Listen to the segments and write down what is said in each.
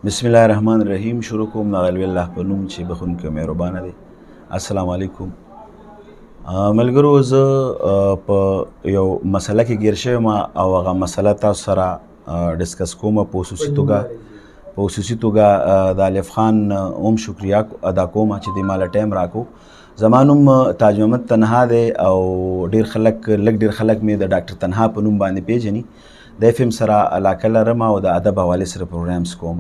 بسم الله الرحمن الرحیم. شروع کوم د غلوی الله په نوم چې بخونکی او مهربانه دی. السلام علیکم ملګرو. زه په یو مسله کې ګیر شوی ما او هغه مسله تاسو سره ډسکس کوم په خصوصي توګه د الف خان اوم شکریا ادا کوم چې د مال ټایم راکو. زما نوم تاج محمد تنها دی او ډیر خلک مې د ډاکټر تنها په نوم باندې پیژني. د اف ام سره علاقه لرم او د ادب حوالې سره پروګرامز کوم.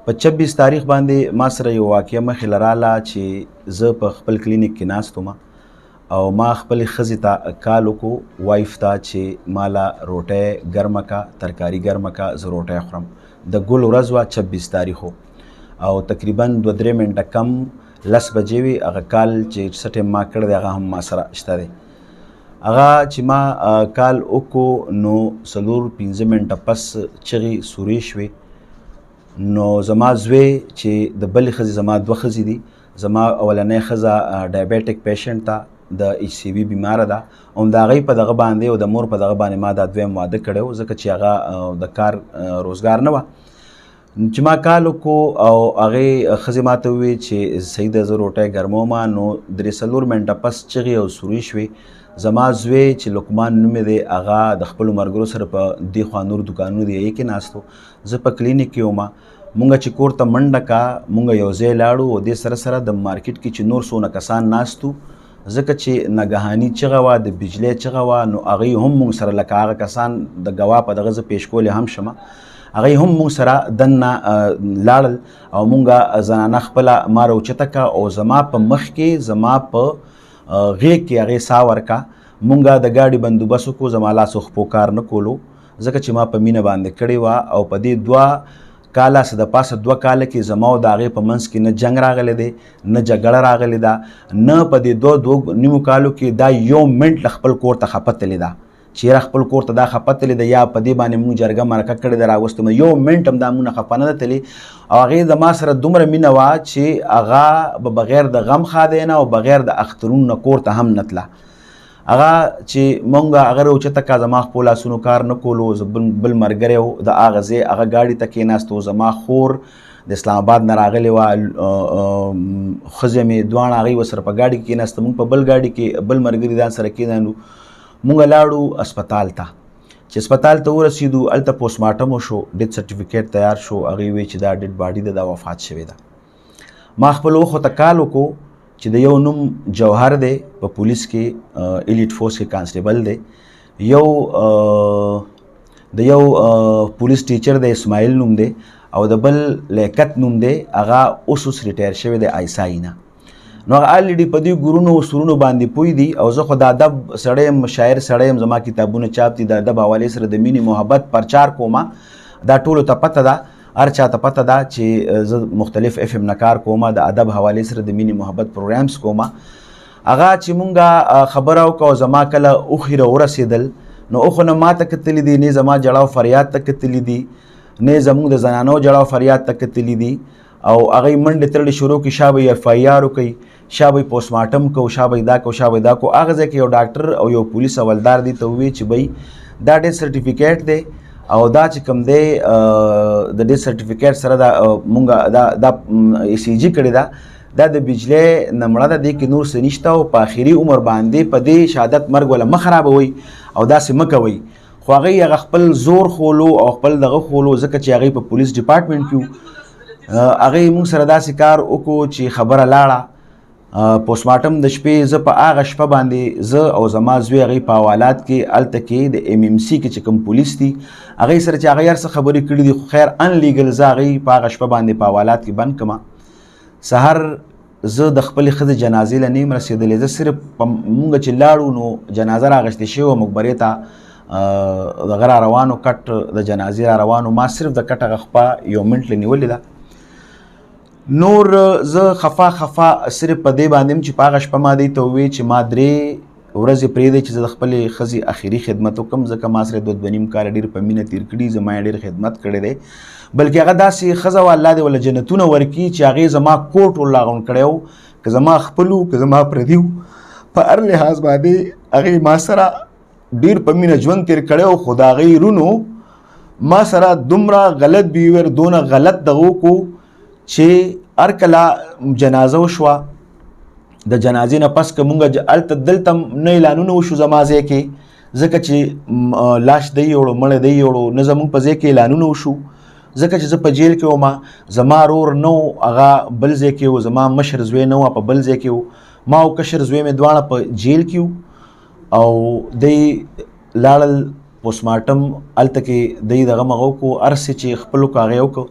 په 26 تاریخ باندې ما سره یو واقعه مخې لراله چې زه په خپل کلینیک کې ناست وم او ما خپلې ښځې ته کال وکړو، وایف ته چې ماله روټۍ ګرمه کا، ترکاري ګرمه کا، زه روټۍ خورم. د ګل ورځ وه 26 تاریخ او تقریبا 2-3 منټه کم 10 بجې وي. هغه کال چې څه ټایم ما کړی دی هغه هم ما سره شته دی. هغه چې ما کال وکړو نو 4-5 منټه پس چغې سورې شوې. نو زما زوی چې د بلې ښځې، زما 2 ښځې دي، زما اولنۍ ښځه ډایبیټک پیشنټ ته د ایچ سی وي بیماره ده او د هغې په دغه باندې او د مور په دغه باندې ما دا دویم واده کړی و ځکه چې هغه د کار روزګار نه وه. چې ما کال وکړو او هغې ښځې ما ته وویل چې صحیح ده زه روټۍ ګرموم. نو 3-4 منټه پس چغې او سورې شوې. زما زوی چې لقمان نوم دی هغه د خپلو ملګرو سره په دې خوا نور دوکانونو دی کې ناست و، زه په کلینیک کې وم. مونږ چې کور ته منډه کا، مونږ یو ځای لاړو او دې سره سره د مارکیټ کې چې نور څونه کسان ناست وو ځکه چې ناګهاني چغه وه، د بجلۍ چغه وه. نو هغوی هم مونږ سره لکه هغه کسان د ګواه په دغه زه پیش کولی هم شمه، هغوی هم مونږ سره دننه لاړل او مونږ زنانه خپله ما راوچته که او زما په مخ کې، زما په غیږ کې هغې ساه ورکه. مونږ د ګاډي بندوبست وکړو، زما لاس خپو کار نه کولو ځکه چې ما په مینه باندې کړې وه او په دې 2 کاله څه د پاسه 2 کاله کې زما او د هغې په منځ کې نه جنګ راغلی دی، نه جګړه راغلې ده، نه په دې 2 کالو کې دا یو منټ له خپل کور ته خپتلې ده چې یاره خپل کور ته دا خپتلې ده یا په دې باندې مونږ جرګه مرکه کړې ده راوستې یو منټ هم دا مونږ نه خفه نه ده تللې. او هغې د ما سره دومره مینه وه چې هغه به بغیر د غم ښادی نه او بغیر د اخترونو نه کور ته هم نه تله. هغه چې مونږ هغه راوچته که، زما خپلو لاسونو کار نه کولو. زه بل ملګری و د هغه ځای هغه ګاډي ته کېناست و. زما خور د اسلام آباد نه راغلې وه، ښځې مې دواړه هغوی ورسره په ګاډي کې کېناسته. مونږ په بل ګاډي کې بل ملګري ځان سره کېنالو. مونږ لاړو اسپتال ته. چې اسپتال ته ورسېدو هلته پوسټ مارټم وشو، ډیت سرټیفیکیټ تیار شو. هغوی وایي چې دا ډیډ باډي ده، دا وفات شوې ده. ما خپل وخو ته کال وکړو چې د یو نوم جوهر دی، په پولیس کې ایلیټ فورس کې کانسټیبل دی. د یو پولیس ټیچر دی اسماعیل نوم دی او د بل لیاقت نوم دی، هغه اوس ریټایر شوی دی آیسای نه. نو هغه الریډي په دې ګورونو سرونو باندې پوی دي او زه خو د ادب سړی یم، شاعر سړی یم، زما کتابونه چاپ دي، د ادب حوالې سره د مینې محبت پرچار کومه. دا ټولو ته پته ده، هر چا ته پته ده چې زه مختلف اف ام نه کار کومه، د ادب حوالې سره د مینې محبت پروګرامز کومه. هغه چې مونږ خبره وکړه او زما کله اوښې راورسېدل نو اوښو نه ما ته کتلي دي، نه زما جړا او فریاد ته کتلي دي، نه زموږ د زنانو جړا او فریاد ته کتلي دي. او هغوی منډې ترړې شروع کړي، شا به یې اف آی آر وکړي، شا به یې پوسټ مارټم کو، شا به یې دا کو، شا به یې دا کو. هغه ځای کې یو ډاکټر او یو پولیس حوالدار دی ته ووایي چې بھئی دا ډېر سرټیفیکیټ دی او دا چې کوم دی د دې سرټیفیکیټ سره دا مونږ دا ای سی جي کړې ده، دا د بجلۍ نه مړه ده، دې کې نور څه نشته او په آخري عمر باندې په دې شهادت مرګ وله مه خرابوئ او داسې مه کوئ. خو هغوی هغه خپل زور خولو او خپل دغه خولو ځکه چې هغوی په پولیس ډپارټمنټ کې وو. هغوی موږ سره داسې کار وکړو چې خبره لاړه. پوسټ مارټم د شپې زه په هغه شپه باندې زه او زما زوی هغوی په حوالات کې هلته کې د ایم ایم سی کې چې کوم پولیس دي هغوی سره چې هغوی هر څه خبرې کړي دي، خو خیر ان لیګل زه هغوی په هغه شپه باندې په حوالات کې بند کړم. سهار زه د خپلې ښځې جنازې له نیم رسېدلی، زه صرف مونږ چې لاړو نو جنازه راغشتې شوې وه مقبرې ته، دغه را روانو کټ د جنازې را روانو، ما صرف د کټ هغه خپه یو منټ له نیولې ده. نور زه خفا صرف په دې باندې چې په هغه شپه ما دې ته ووایي چې ما 3 ورځې پرېږدی چې زه د خپلې ښځې اخري خدمت وکړم ځکه ما سره 2-2.5 کاله ډېر په مینه تېر کړي، زما یې ډېر خدمت کړی دی. بلکې هغه داسې ښځه وه الله دې وله جنتونه ورکړي چې هغې زما کور ټول لاغون کړی و، که زما خپل و که زما پردي و، په هر لحاظ باندې هغې ما سره ډېر په مینه ژوند تېر کړی و. خو د هغې رونو ما سره دومره غلط بیهیویر دونه غلط دغه کو چې هر کله جنازه وشوه د جنازې نه پس که مونږ هلته دلته نه اعلانونه وشو زما ځای کې ځکه چې لاش دی یوړو مړی دی یوړو نه زمونږ په ځای کې اعلانونه وشو ځکه چې زه په جیل کې وم زما رور نه و هغه بل ځای کې و زما مشر زوی نه و په بل ځای کې و ما او کشر زوی مې دواړه په جیل کې و او دی لاړل پوسټمارټم هلته کې دی دغه مغه وکړو هر څه چې خپلو کو هغه یې وکړو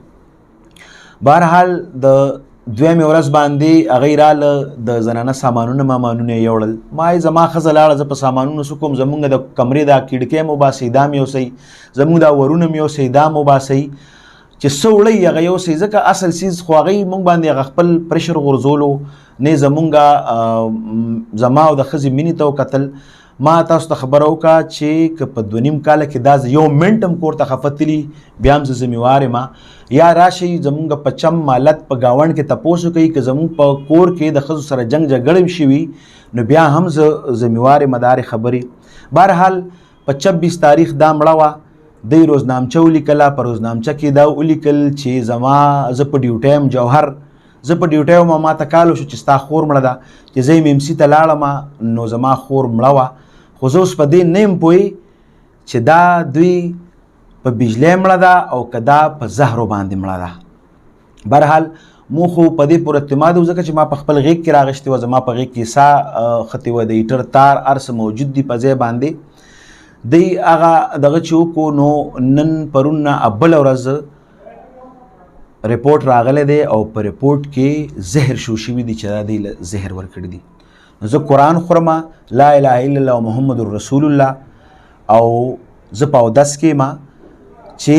بهرحال د دویمې ورځ باندې هغوی راله د زنانه سامانونه مامانونه یې یوړل ما یې زما ښځه لاړه زه په سامانونو څه کوم زمونږ د کمرې دا کړکۍ م وباسئ دا م یوسئ زمونږ دا ورونه م یوسئ دا م وباسئ چې څه وړئ هغه یوسئ ځکه اصل څیز خو هغوی مونږ باندې هغه خپل پرشر غورځولو نه زمونږ زما او د ښځې مینې ته وکتل ما تاسو ته خبره وکړه چې که په 2.5 کاله کې دا یو منټ هم کور ته خفتلی بیا هم زه ذمېوار یم یا راشئ زمونږ په چم مالت په ګاونډ کې تپوس وکئ که زمونږ په کور کې د ښځو سره جنګ جګړې شوي نو بیا هم زه ذمېوار یم د هرې خبرې بهرحال په 26 تاریخ دا مړه وه دی روزنامچه ولیکله په روزنامچه کې دا ولیکل چې زما زه په ډیوټی یم جوهر زه په ډیوټی وم ما ته کال وشو چې ستا خور مړه ده چې زه یې MMC ته لاړم نو زما خور مړه وه خو زه اوس په دې نه یم پوهی چې دا دوی په بجلی مړه ده او که دا په زهرو باندې مړه ده بهرحال مو خو په دې پورې اعتماد و ځکه چې ما په خپل غیږ کې راغشتې وه زما په غیږ کې ساه ختې وه د هیټر تار هر څه موجود دي په ځای باندې دی هغه دغه چې وکړو نو نن پرون نه بله ورځ رپورټ راغلی دی او په رپورټ کې زهر شو شوي دي چې دا دی له زهر ورکړي دي زه قرآن خورم لا اله الا الله محمد رسول الله او زه په اودس کې ما چې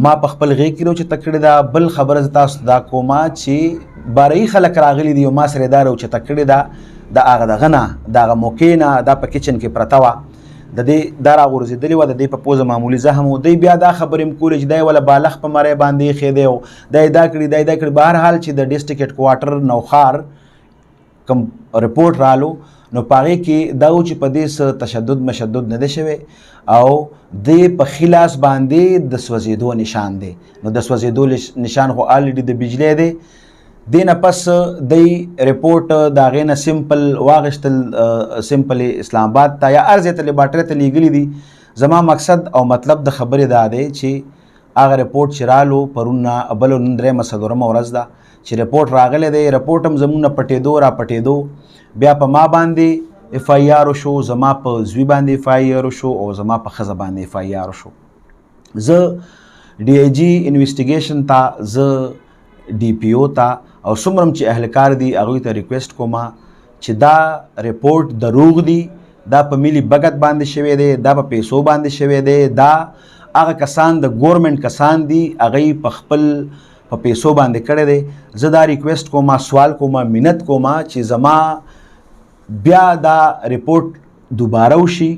ما په خپل غیږ کې روچته کړې ده بل خبره زه تاسو دا کوم چې بارئي خلک راغلي دي او ما سره دا روچته کړې ده د هغه دغه نه د هغه موقع نه دا په کچن کې پرته وه د دې دا راغورځېدلې وه د دې په پوزه معمولي زخم و دی بیا دا خبرې م کولې چې دی وله بالغ په مری باندې ایښی دی او دا یې دا کړي دا یې دا کړي بهرحال چې د ډسټرکټ هیډکواټر نوخار کوم رپورټ رالو نو په هغې کې دا و چې په دې څه تشدد مشدد نه دی شوی او د په خلاص باندې د سوځېدو نشان دی نو د سوځېدو نشان خو الریډي د بجلی دی دې نه پس دی رپورټ د هغې نه سمپل واغېشتل سمپل اسلام آباد ته یا هر ځای ته لیبارټرۍ ته لیږلي دي زما مقصد او مطلب د خبرې دا دی چې هغه رپورټ چې رالو پرون نه بل نن درېیمه څلورمه ورځ ده چې رپورټ راغلی دی رپورټ هم زمونږ نه پټېدو را پټېدو بیا په ما باندې FIR شو زما په زوی باندې FIR شو او زما په ښځه باندې FIR شو زه DIG انویسټیګیشن ته زه DPO ته او څومره هم چې اهلکار دي هغوی ته ریکویسټ کوم چې دا رپورټ دروغ دی دا په ملي بګت باندې شوی دی دا په پیسو باندې شوی دی دا هغه کسان د ګورنمنټ کسان دي هغوی په خپل په پیسو باندې کړی دی زه دا ریکویسټ کوم سوال کوم منت کوم چې زما بیا دا رپورټ دوباره وشي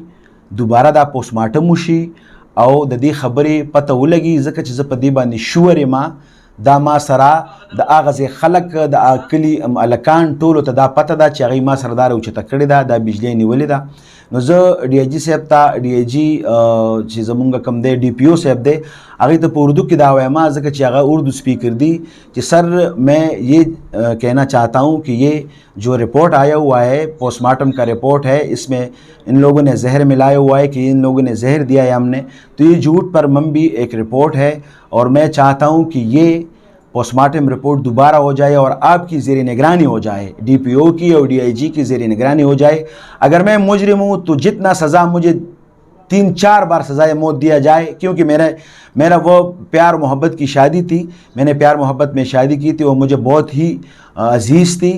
دوباره دا پوسټمارټم وشي او د دې خبرې پته ولګي ځکه چې زه په دې باندې شور یم دا ما سره د هغه ځای خلک د کلي هلکان ټولو ته دا پته ده چې هغوی ما سره دا راوچته کړې ده دا بجلی نیولې ده نو زه DIG صاحب ته DIG چې زمونږ کوم دی DPO صاحب دی هغوی ته په اردو کې دا وایم ځکه چې هغه اردو سپیکر دی چې سر میں یہ کہنا چاہتا ہوں کہ یہ جو رپورٹ آیا ہوا ہے پوسٹ مارٹم کا رپورٹ ہے اس میں ان لوگوں نے زہر ملایا ہوا ہے کہ ان لوگوں نے زہر دیا ہے ہم نے تو یہ جھوٹ پر مبنی ایک رپورٹ ہے اور میں چاہتا ہوں کہ یہ پوسٹ مارٹم رپورٹ دوبارہ ہو جائے اور آپ کی زیر نگرانی ہو جائے DPO کی اور DIG کی زیر نگرانی ہو جائے اگر میں مجرم ہوں تو جتنا سزا مجھے 3-4 بار سزائے موت دیا جائے کیونکہ میرا وہ پیار محبت کی شادی تھی میں نے پیار محبت میں شادی کی تھی وہ مجھے بہت ہی عزیز تھی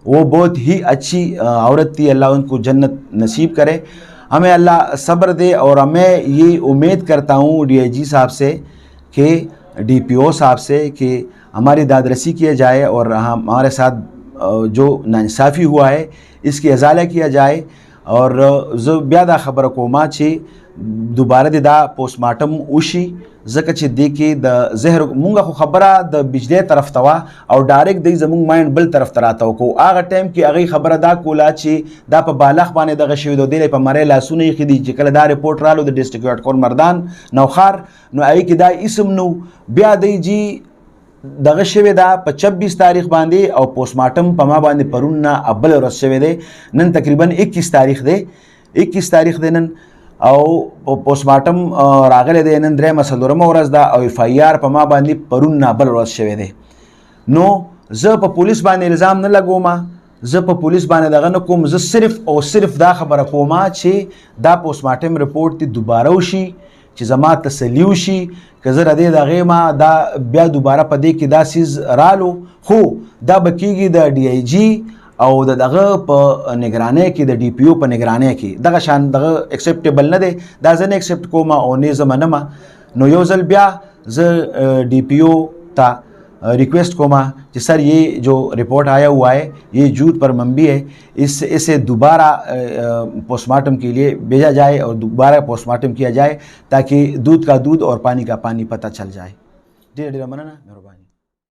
وہ بہت ہی اچھی عورت تھی اللہ ان کو جنت نصیب کرے ہمیں اللہ صبر دے اور میں یہ امید کرتا ہوں DIG صاحب سے کہ DPO صاحب سے کہ ہماری دادرسی کیا جائے اور ہمارے ساتھ جو ناانصافی ہوا ہے اس کی ازالہ کیا جائے اور زه بیا دا خبره کوم چې دوباره دا پوسټ مارټم وشي ځکه چې دې کې د زهر مونږه خو خبره د بجلی طرف ته وه او ډایرکټ دی زمونږ مایند بل طرف ته راته وکړو. هغه ټایم کې هغې خبره دا کوله چې دا په بالغ باندې دغه شوي دی، دی په مرۍ لاسونه ایښي دي. چې کله دا رپورټ رالو د ډسټرکټ هیډ مردان نوخار، نو هغې کې دا اسم نو بیا دی جی دغه شوی دا په 26 تاریخ باندې او پوسټمارټم په ما باندې پرون نه بل ورځ شوی دی. نن تقریبا 21 تاریخ دی، 21 تاریخ دی نن، او پوسټمارټم راغلی دی نن 3 ورځ ده او اف آی آر په ما باندې پرون نه بل ورځ شوی دی. نو زه په پولیس باندې الزام نه لګوم، زه په پولیس باندې دغه نه کوم، زه صرف او صرف دا خبره کوم چې دا پوسټمارټم رپورټ تی دوباره وشي، چې زما تسلی وشي. که زه ردې د هغې ما دا بیا دوباره په دې کې دا سیز رالو، خو دا به کېږي د ډي آی جي او دغه په نگرانۍ کې، د ډي پي او په نگرانۍ کې. دغه شان دغه ایکسیپټیبل نه دی، دا زه نه ایکسیپټ کوم او نه زه منم. نو یو ځل بیا زه ډي پی او ته ریکویسٹ کوما کہ سر یہ جو رپورٹ آیا ہوا ہے یہ جھوٹ پر مبنی ہے، اسے دوبارہ پوسٹ مارٹم کے لیے بھیجا جائے اور دوبارہ پوسٹ مارٹم کیا جائے تاکہ دودھ کا دودھ اور پانی کا پانی پتہ چل جائے. ڈیرہ مننا مہربانی.